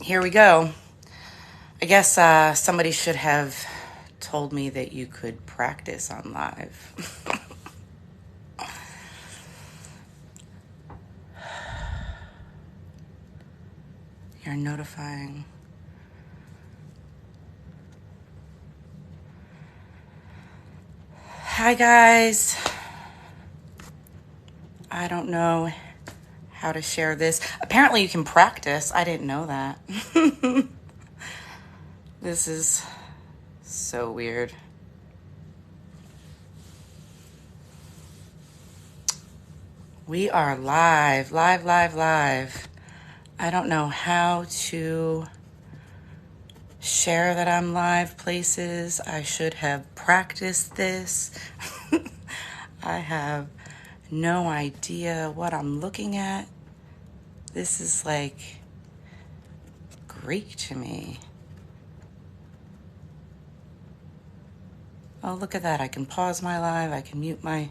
Here we go. I guess somebody should have told me that you could practice on live. You're notifying. Hi, guys. I don't know how to share this. Apparently, you can practice. I didn't know that. This is so weird. We are live. I don't know how to share that I'm live places. I should have practiced this. I have no idea what I'm looking at. This is like Greek to me. Oh, look at that. I can pause my live. I can mute my...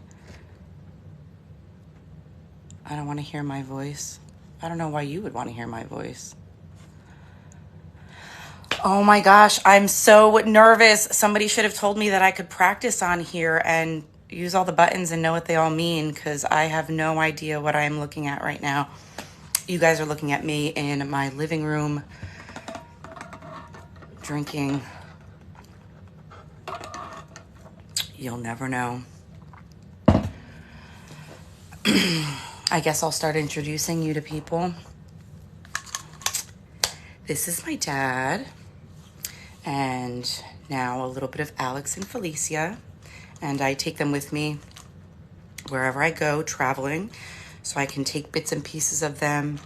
I don't want to hear my voice. I don't know why you would want to hear my voice. Oh my gosh, I'm so nervous. Somebody should have told me that I could practice on here and use all the buttons and know what they all mean, because I have no idea what I'm looking at right now. You guys are looking at me in my living room drinking. You'll never know. I guess I'll start introducing you to people. This is my dad, and now a little bit of Alex and Felicia, and I take them with me wherever I go traveling, so I can take bits and pieces of them,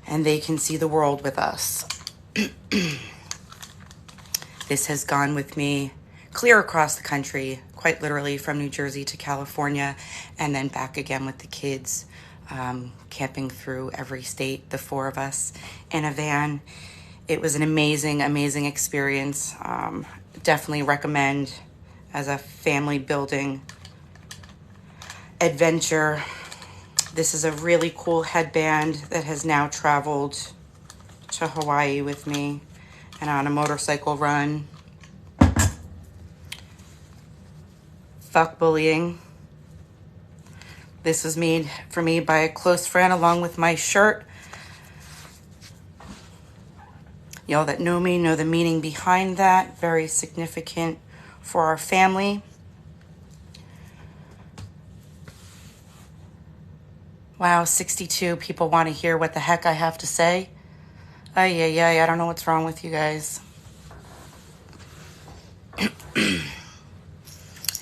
and they can see the world with us. This has gone with me clear across the country, quite literally from New Jersey to California, and then back again with the kids, camping through every state, the four of us in a van. It was an amazing experience. Definitely recommend as a family building adventure. This is a really cool headband that has now traveled to Hawaii with me and on a motorcycle run. Fuck bullying. This was made for me by a close friend along with my shirt. Y'all that know me know the meaning behind that. Very significant for our family. Wow, 62 people want to hear what the heck I have to say. Ay, I don't know what's wrong with you guys.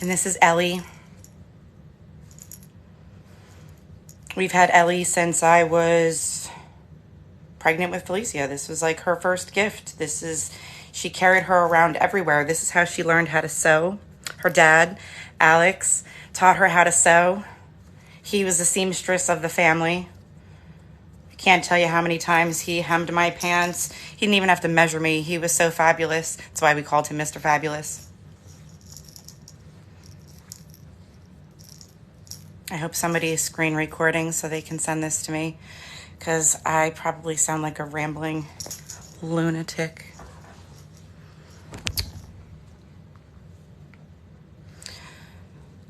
And this is Ellie. We've had Ellie since I was pregnant with Felicia. This was like her first gift. She carried her around everywhere. This is how she learned how to sew. Her dad, Alex, taught her how to sew. He was the seamstress of the family. I can't tell you how many times he hemmed my pants. He didn't even have to measure me. He was so fabulous. That's why we called him Mr. Fabulous. I hope somebody is screen recording so they can send this to me, because I probably sound like a rambling lunatic.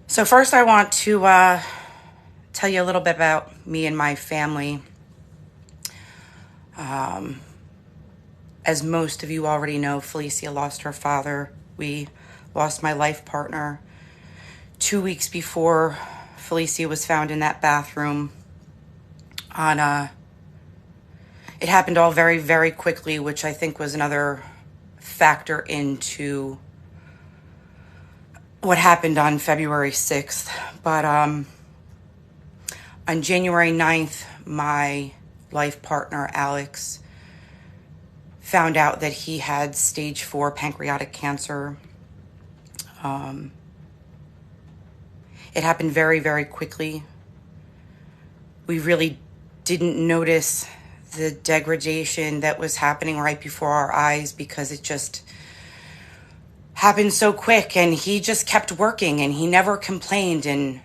So first I want to tell you a little bit about me and my family. As most of you already know, Felicia lost her father. We lost my life partner 2 weeks before Felicia was found in that bathroom. It happened all very quickly, which I think was another factor into what happened on February 6th. But on January 9th, my life partner, Alex, found out that he had stage 4 pancreatic cancer. It happened very quickly. We really didn't notice the degradation that was happening right before our eyes, because it just happened so quick, and he just kept working, and he never complained, and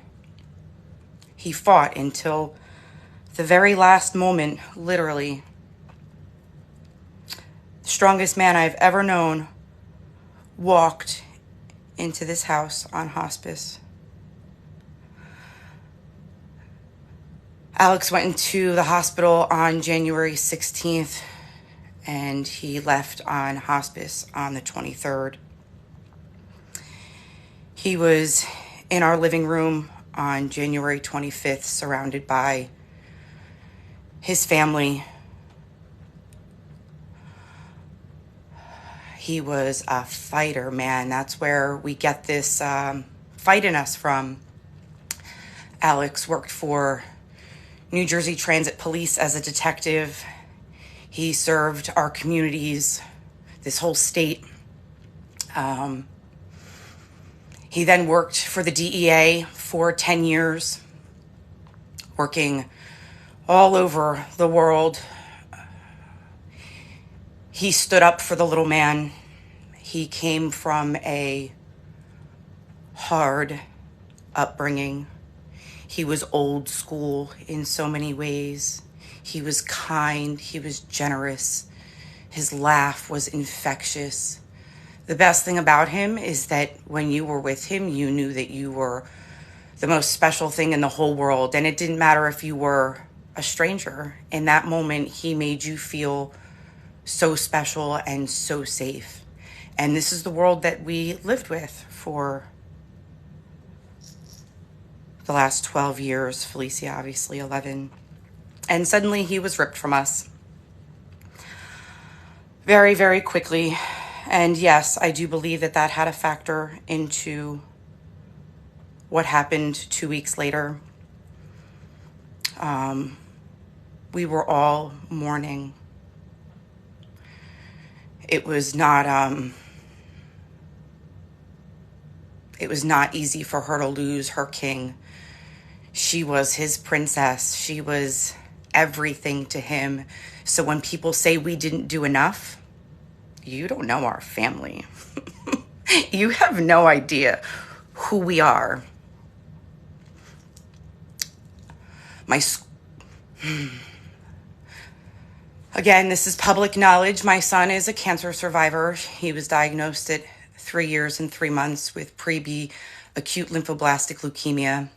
he fought until the very last moment, literally. strongest man I've ever known, walked into this house on hospice. Alex went into the hospital on January 16th, and he left on hospice on the 23rd. He was in our living room on January 25th, surrounded by his family. He was a fighter, man. That's where we get this fight in us from. Alex worked for New Jersey Transit Police as a detective. He served our communities, this whole state. He then worked for the DEA for 10 years, working all over the world. He stood up for the little man. He came from a hard upbringing. He was old school in so many ways. He was kind. He was generous. His laugh was infectious. The best thing about him is that when you were with him, you knew that you were the most special thing in the whole world. And it didn't matter if you were a stranger. In that moment, he made you feel so special and so safe. And this is the world that we lived with for the last 12 years. Felicia, obviously 11. And suddenly he was ripped from us. Very, very quickly. And yes, I do believe that that had a factor into what happened 2 weeks later. We were all mourning. It was not easy for her to lose her king. She was his princess. She was everything to him. So when people say we didn't do enough, you don't know our family. You have no idea who we are. Again, this is public knowledge. My son is a cancer survivor. He was diagnosed at 3 years and 3 months with pre-B acute lymphoblastic leukemia.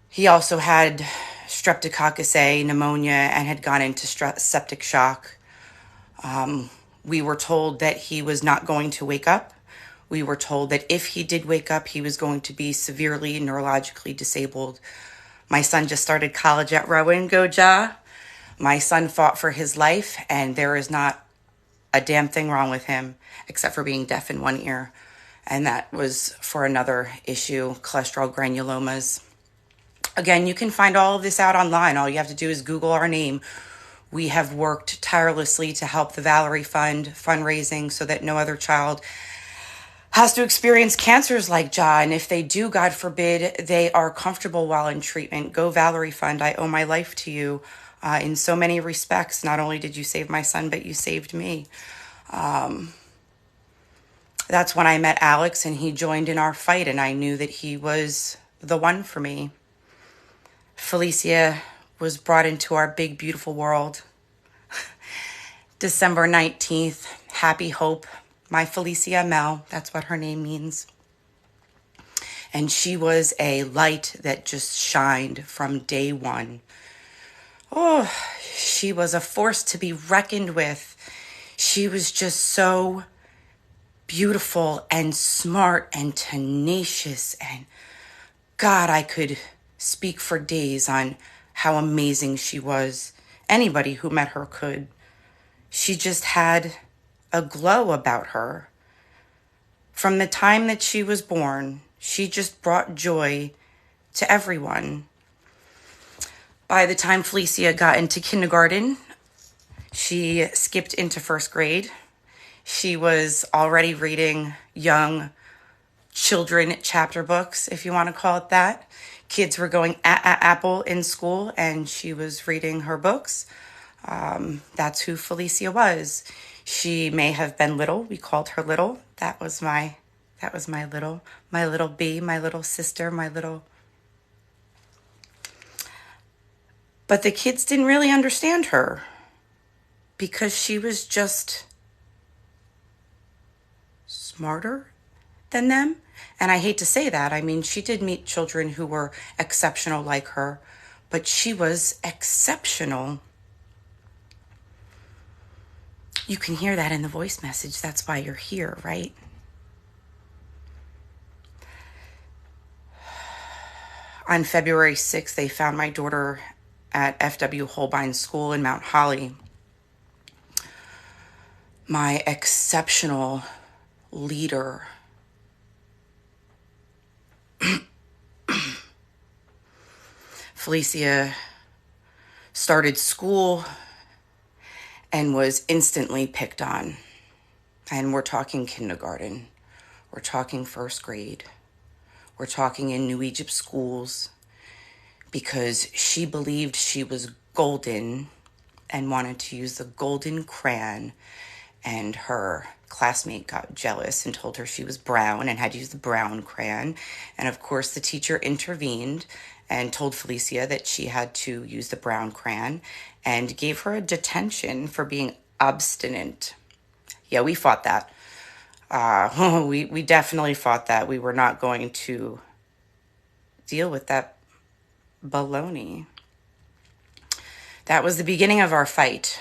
He also had streptococcus A, pneumonia, and had gone into septic shock. We were told that he was not going to wake up. We were told that if he did wake up, he was going to be severely neurologically disabled. My son just started college at Rowan. Go, Ja. My son fought for his life, and there is not a damn thing wrong with him except for being deaf in one ear. And that was for another issue, cholesterol granulomas. Again, you can find all of this out online. All you have to do is Google our name. We have worked tirelessly to help the Valerie Fund fundraising so that no other child has to experience cancers like Ja. And if they do, God forbid, they are comfortable while in treatment. Go Valerie Fund. I owe my life to you in so many respects. Not only did you save my son, but you saved me. That's when I met Alex and he joined in our fight, and I knew that he was the one for me. Felicia was brought into our big, beautiful world. December 19th, Happy Hope, my Felicia Mel, that's what her name means. And she was a light that just shined from day one. Oh, she was a force to be reckoned with. She was just so beautiful and smart and tenacious. And God, I could speak for days on how amazing she was. Anybody who met her could. She just had a glow about her. From the time that she was born, she just brought joy to everyone. By the time Felicia got into kindergarten, she skipped into first grade. She was already reading young children chapter books, if you want to call it that. Kids were going apple in school, and she was reading her books. That's who Felicia was. She may have been little. We called her Little. That was my little bee, my little sister, my little. But the kids didn't really understand her. because she was just smarter than them. And I hate to say that. I mean, she did meet children who were exceptional like her, but she was exceptional. You can hear that in the voice message. That's why you're here, right? On February 6th, they found my daughter at FW Holbein School in Mount Holly. My exceptional leader Felicia started school and was instantly picked on. And we're talking kindergarten. We're talking first grade. We're talking in New Egypt schools, because she believed she was golden and wanted to use the golden crayon, and her classmate got jealous and told her she was brown and had to use the brown crayon. And of course, the teacher intervened and told Felicia that she had to use the brown crayon and gave her a detention for being obstinate. Yeah, we fought that. We definitely fought that. We were not going to deal with that baloney. That was the beginning of our fight.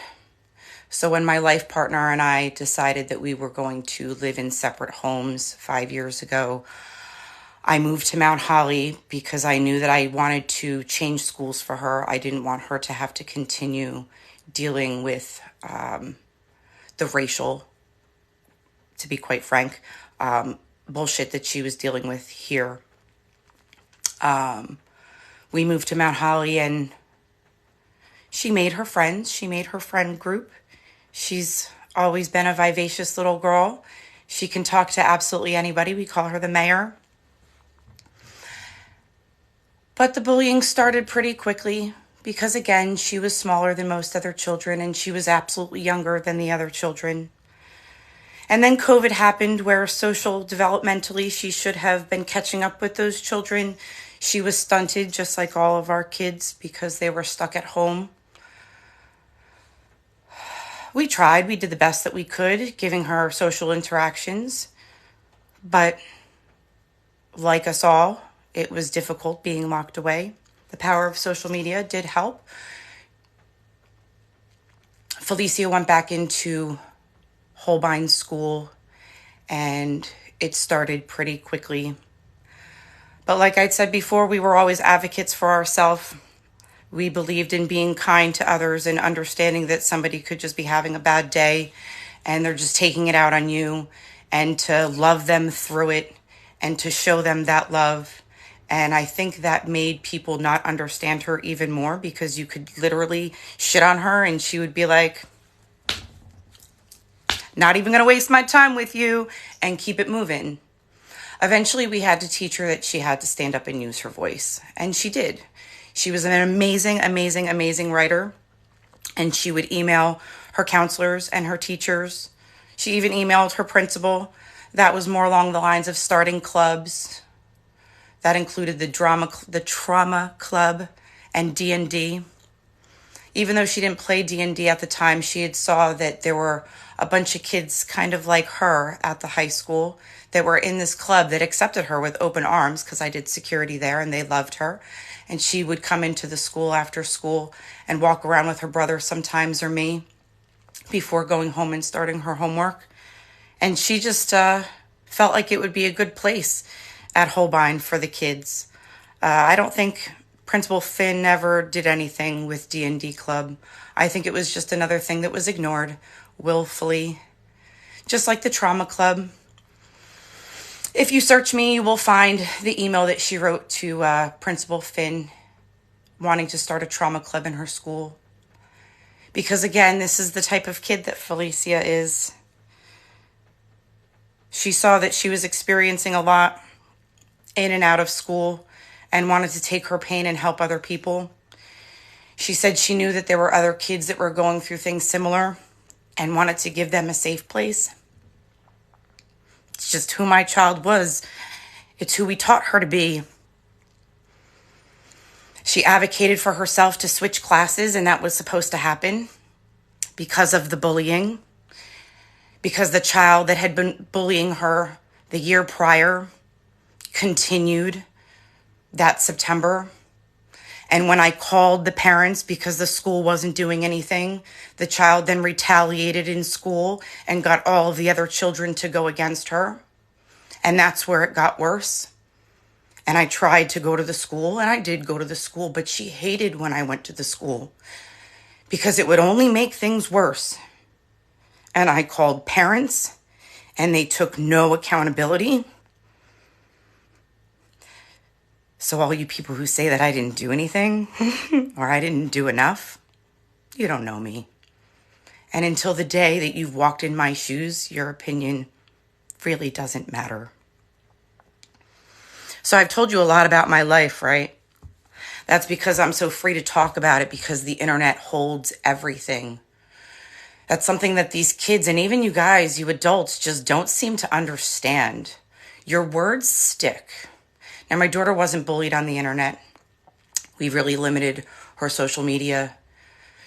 So when my life partner and I decided that we were going to live in separate homes 5 years ago, I moved to Mount Holly because I knew that I wanted to change schools for her. I didn't want her to have to continue dealing with the racial, to be quite frank, bullshit that she was dealing with here. We moved to Mount Holly, and she made her friends. She made her friend group. She's always been a vivacious little girl. She can talk to absolutely anybody. We call her the mayor. But the bullying started pretty quickly because, again, she was smaller than most other children, and she was absolutely younger than the other children. And then COVID happened, where social developmentally she should have been catching up with those children. She was stunted, just like all of our kids, because they were stuck at home. We tried. We did the best that we could, giving her social interactions. But like us all, it was difficult being locked away. The power of social media did help. Felicia went back into Holbein School, and it started pretty quickly. But like I'd said before, we were always advocates for ourselves. We believed in being kind to others and understanding that somebody could just be having a bad day and they're just taking it out on you, and to love them through it and to show them that love. And I think that made people not understand her even more, because you could literally shit on her and she would be like, not even going to waste my time with you, and keep it moving. Eventually, we had to teach her that she had to stand up and use her voice. And she did. She was an amazing, amazing, amazing writer. And she would email her counselors and her teachers. She even emailed her principal. That was more along the lines of starting clubs. That included the trauma club and D&D. Even though she didn't play D&D at the time, she had saw that there were a bunch of kids kind of like her at the high school that were in this club that accepted her with open arms, because I did security there and they loved her. And she would come into the school after school and walk around with her brother sometimes, or me, before going home and starting her homework. And she just felt like it would be a good place at Holbein for the kids. I don't think Principal Finn ever did anything with D&D Club. I think it was just another thing that was ignored willfully. Just like the Trauma Club. If you search me, you will find the email that she wrote to Principal Finn wanting to start a trauma club in her school. Because again, this is the type of kid that Felicia is. She saw that she was experiencing a lot in and out of school and wanted to take her pain and help other people. She said she knew that there were other kids that were going through things similar and wanted to give them a safe place. It's just who my child was. It's who we taught her to be. She advocated for herself to switch classes, and that was supposed to happen because of the bullying, because the child that had been bullying her the year prior continued that September. And when I called the parents because the school wasn't doing anything, the child then retaliated in school and got all of the other children to go against her. And that's where it got worse. And I tried to go to the school, and I did go to the school, but she hated when I went to the school because it would only make things worse. And I called parents, and they took no accountability. So all you people who say that I didn't do anything or I didn't do enough, you don't know me. And until the day that you've walked in my shoes, your opinion really doesn't matter. So I've told you a lot about my life, right? That's because I'm so free to talk about it, because the internet holds everything. That's something that these kids and even you guys, you adults, just don't seem to understand. Your words stick. Now, my daughter wasn't bullied on the internet. We really limited her social media,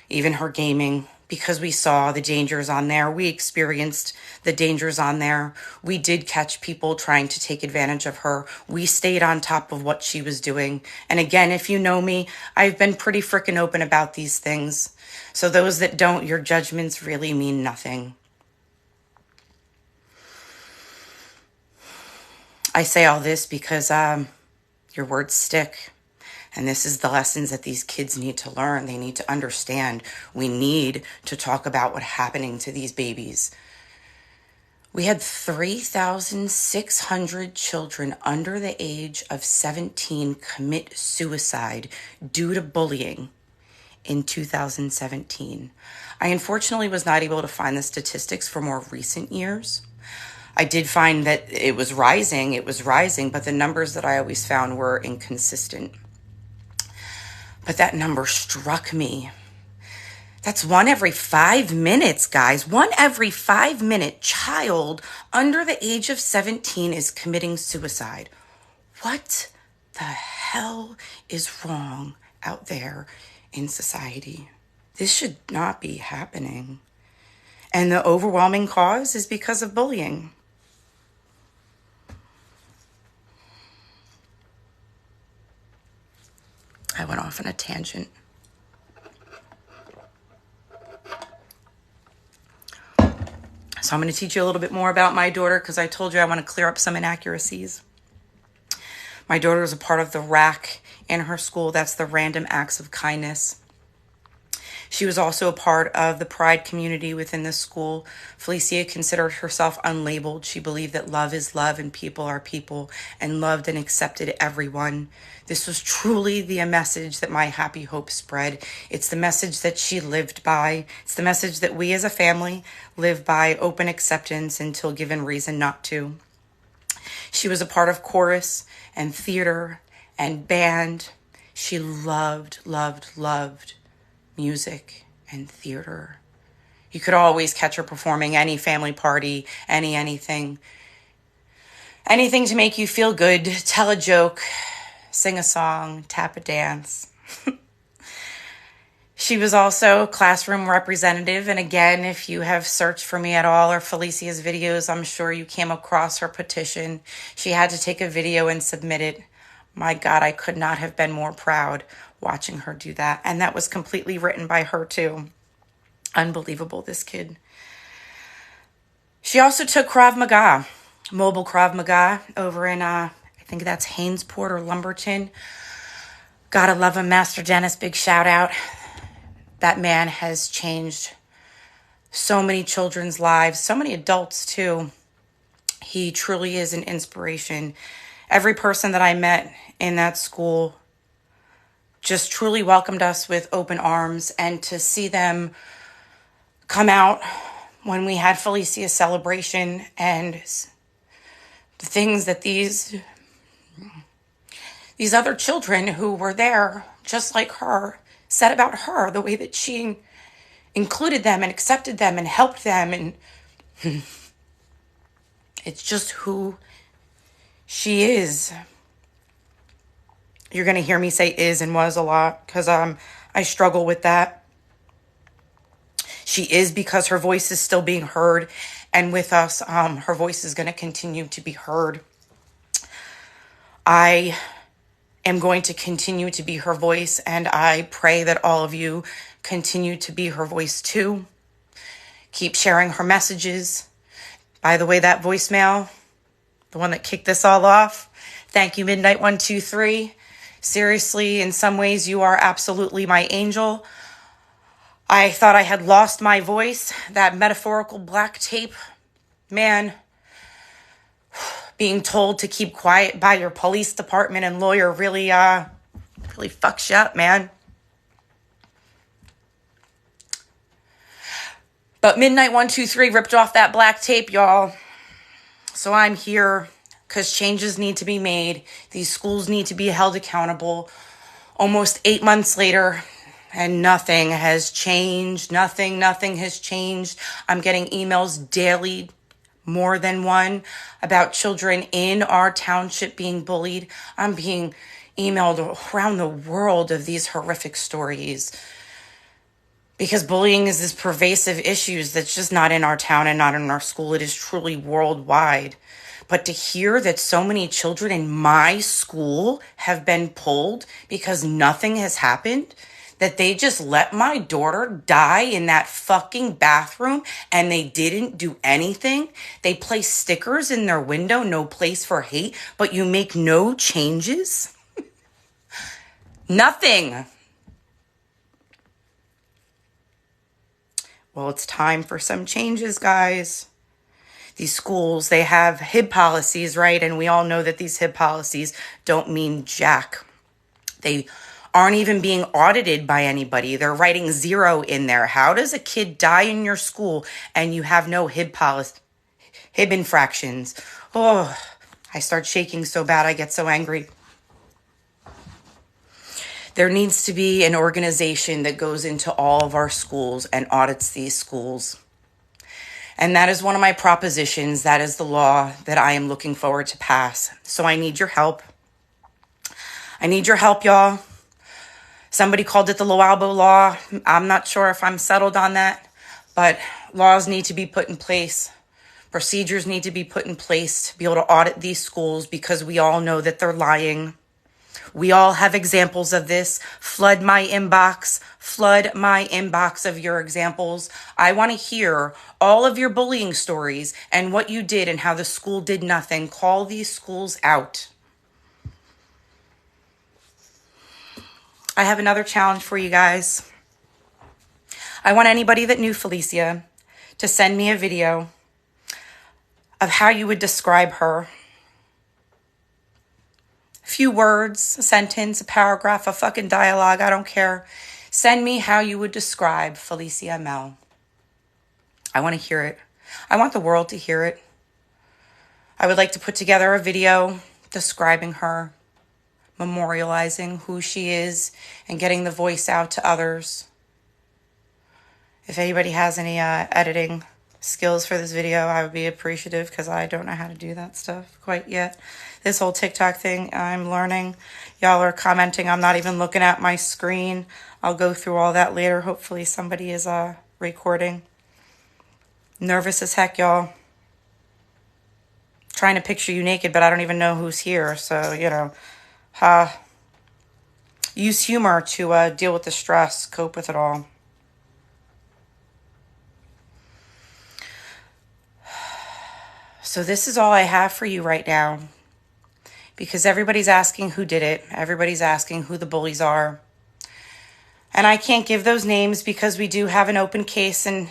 even her gaming, because we saw the dangers on there. We experienced the dangers on there. We did catch people trying to take advantage of her. We stayed on top of what she was doing. And again, if you know me, I've been pretty freaking open about these things. So those that don't, your judgments really mean nothing. I say all this because your words stick. And this is the lessons that these kids need to learn. They need to understand. We need to talk about what's happening to these babies. We had 3,600 children under the age of 17 commit suicide due to bullying in 2017. I unfortunately was not able to find the statistics for more recent years. I did find that it was rising, but the numbers that I always found were inconsistent. But that number struck me. That's 1 every 5 minutes, guys. 1 every 5-minute child under the age of 17 is committing suicide. What the hell is wrong out there in society? This should not be happening. And the overwhelming cause is because of bullying. I went off on a tangent. So I'm going to teach you a little bit more about my daughter, because I told you I want to clear up some inaccuracies. My daughter is a part of the RAC in her school. That's the Random Acts of Kindness. She was also a part of the Pride community within the school. Felicia considered herself unlabeled. She believed that love is love and people are people, and loved and accepted everyone. This was truly the message that My Happy Hope spread. It's the message that she lived by. It's the message that we as a family live by: open acceptance until given reason not to. She was a part of chorus and theater and band. She loved music and theater. You could always catch her performing any family party, anything to make you feel good, tell a joke, sing a song, tap a dance. She was also a classroom representative. And again, if you have searched for me at all or Felicia's videos, I'm sure you came across her petition. She had to take a video and submit it. My God, I could not have been more proud watching her do that. And that was completely written by her too. Unbelievable, this kid. She also took Krav Maga, mobile Krav Maga, over in, I think that's Hainesport or Lumberton. Gotta love him, Master Dennis, big shout out. That man has changed so many children's lives, so many adults too. He truly is an inspiration. Every person that I met in that school just truly welcomed us with open arms, and to see them come out when we had Felicia's celebration and the things that these other children who were there just like her said about her, the way that she included them and accepted them and helped them, and it's just who she is. You're going to hear me say is and was a lot because I struggle with that. She is, because her voice is still being heard. And with us, her voice is going to continue to be heard. I am going to continue to be her voice, and I pray that all of you continue to be her voice too. Keep sharing her messages. By the way, that voicemail, the one that kicked this all off, thank you, Midnight 123. Seriously, in some ways, you are absolutely my angel. I thought I had lost my voice. That metaphorical black tape, man, being told to keep quiet by your police department and lawyer really fucks you up, man. But Midnight 123 ripped off that black tape, y'all. So I'm here because changes need to be made. These schools need to be held accountable. Almost 8 months later, and nothing has changed. Nothing has changed. I'm getting emails daily, more than one, about children in our township being bullied. I'm being emailed around the world of these horrific stories. Because bullying is this pervasive issue that's just not in our town and not in our school. It is truly worldwide. But to hear that so many children in my school have been pulled because nothing has happened, that they just let my daughter die in that fucking bathroom and they didn't do anything. They place stickers in their window, no place for hate, but you make no changes. Nothing. Well, it's time for some changes, guys. These schools, they have HIB policies, right? And we all know that these HIB policies don't mean jack. They aren't even being audited by anybody. They're writing 0 in there. How does a kid die in your school and you have no HIB policy, HIB infractions? Oh, I start shaking so bad, I get so angry. There needs to be an organization that goes into all of our schools and audits these schools. And that is one of my propositions. That is the law that I am looking forward to pass. So I need your help. I need your help, y'all. Somebody called it the Loalbo Law. I'm not sure if I'm settled on that, but laws need to be put in place. Procedures need to be put in place to be able to audit these schools, because we all know that they're lying. We all have examples of this. Flood my inbox of your examples. I want to hear all of your bullying stories and what you did and how the school did nothing. Call these schools out. I have another challenge for you guys. I want anybody that knew Felicia to send me a video of how you would describe her. A few words, a sentence, a paragraph, a fucking dialogue, I don't care. Send me how you would describe Felicia Mell. I want to hear it. I want the world to hear it. I would like to put together a video describing her, memorializing who she is, and getting the voice out to others. If anybody has any editing skills for this video, I would be appreciative, because I don't know how to do that stuff quite yet. This whole TikTok thing, I'm learning. Y'all are commenting. I'm not even looking at my screen. I'll go through all that later. Hopefully somebody is recording. Nervous as heck, y'all. Trying to picture you naked, but I don't even know who's here. So, use humor to deal with the stress, cope with it all. So this is all I have for you right now, because everybody's asking who did it. Everybody's asking who the bullies are. And I can't give those names because we do have an open case, and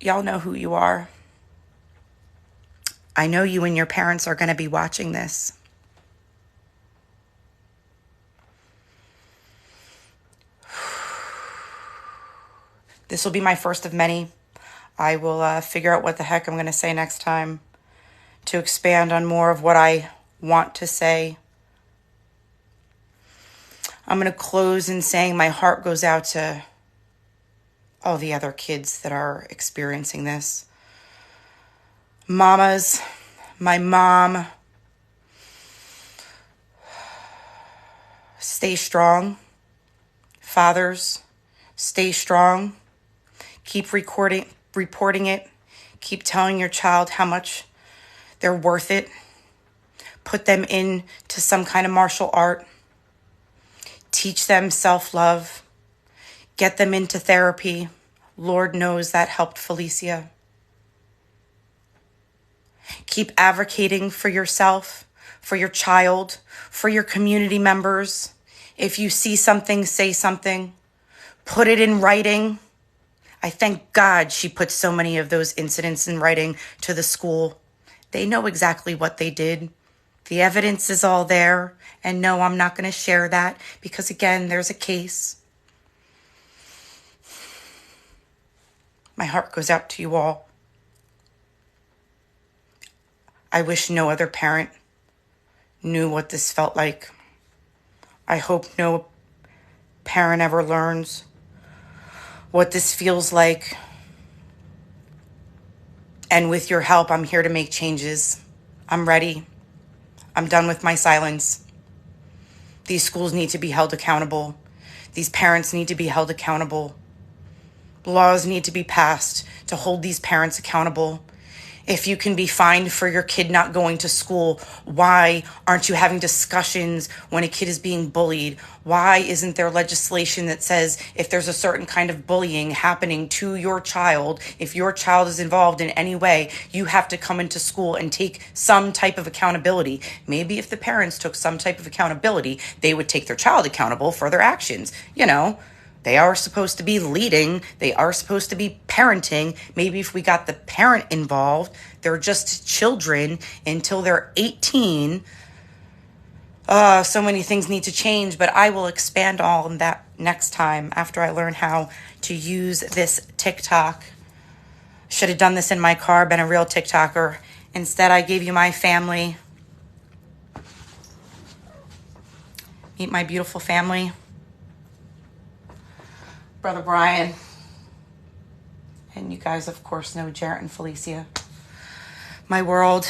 y'all know who you are. I know you and your parents are going to be watching this. This will be my first of many. I will figure out what the heck I'm going to say next time to expand on more of what I want to say. I'm going to close in saying my heart goes out to all the other kids that are experiencing this. Mamas, my mom, Stay strong. Fathers, stay strong. Keep reporting it. Keep telling your child how much they're worth it. Put them into some kind of martial art. Teach them self-love. Get them into therapy. Lord knows that helped Felicia. Keep advocating for yourself, for your child, for your community members. If you see something, say something. Put it in writing. I thank God she put so many of those incidents in writing to the school. They know exactly what they did. The evidence is all there. And no, I'm not going to share that because, again, there's a case. My heart goes out to you all. I wish no other parent knew what this felt like. I hope no parent ever learns what this feels like. And with your help, I'm here to make changes. I'm ready. I'm done with my silence. These schools need to be held accountable. These parents need to be held accountable. Laws need to be passed to hold these parents accountable. If you can be fined for your kid not going to school, why aren't you having discussions when a kid is being bullied? Why isn't there legislation that says if there's a certain kind of bullying happening to your child, if your child is involved in any way, you have to come into school and take some type of accountability? Maybe if the parents took some type of accountability, they would take their child accountable for their actions. You know, they are supposed to be leading. They are supposed to be parenting. Maybe if we got the parent involved, they're just children until they're 18. So many things need to change, but I will expand on that next time after I learn how to use this TikTok. Should have done this in my car, been a real TikToker. Instead, I gave you my family. Meet my beautiful family. Brother Brian. And you guys, of course, know Jarrett and Felicia. My world.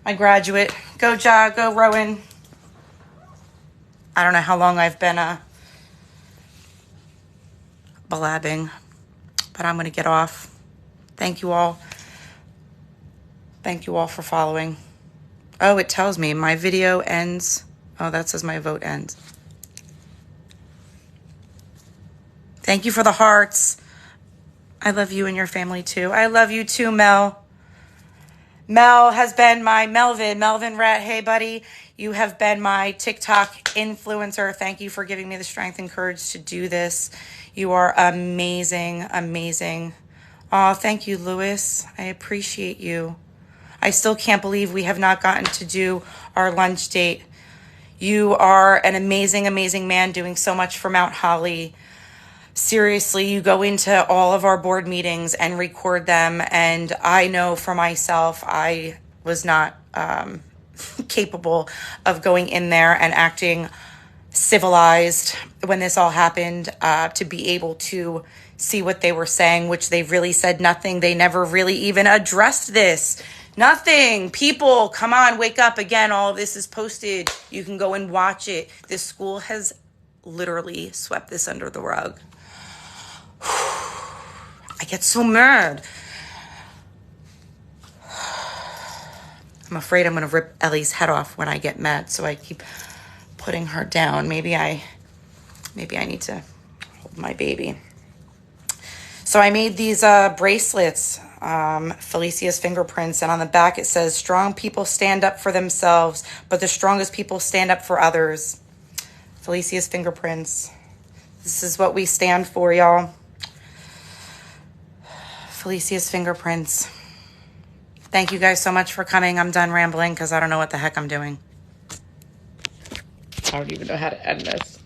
My graduate. Go Ja, go Rowan. I don't know how long I've been blabbing, but I'm going to get off. Thank you all. Thank you all for following. Oh, it tells me my video ends. Oh, that says my vote ends. Thank you for the hearts. I love you and your family too. I love you too, Mel. Mel has been my Melvin Rat. Hey, buddy. You have been my TikTok influencer. Thank you for giving me the strength and courage to do this. You are amazing, amazing. Oh, thank you, Lewis. I appreciate you. I still can't believe we have not gotten to do our lunch date. You are an amazing, amazing man doing so much for Mount Holly. Seriously, you go into all of our board meetings and record them. And I know for myself, I was not capable of going in there and acting civilized when this all happened, to be able to see what they were saying, which they really said nothing. They never really even addressed this. Nothing. People, come on, wake up again. All of this is posted. You can go and watch it. This school has literally swept this under the rug. I get so mad. I'm afraid I'm going to rip Ellie's head off when I get mad, so I keep putting her down. Maybe I need to hold my baby. So I made these bracelets, Felicia's fingerprints, and on the back it says, strong people stand up for themselves, but the strongest people stand up for others. Felicia's fingerprints. This is what we stand for, y'all. Felicia's fingerprints. Thank you guys so much for coming. I'm done rambling because I don't know what the heck I'm doing. I don't even know how to end this.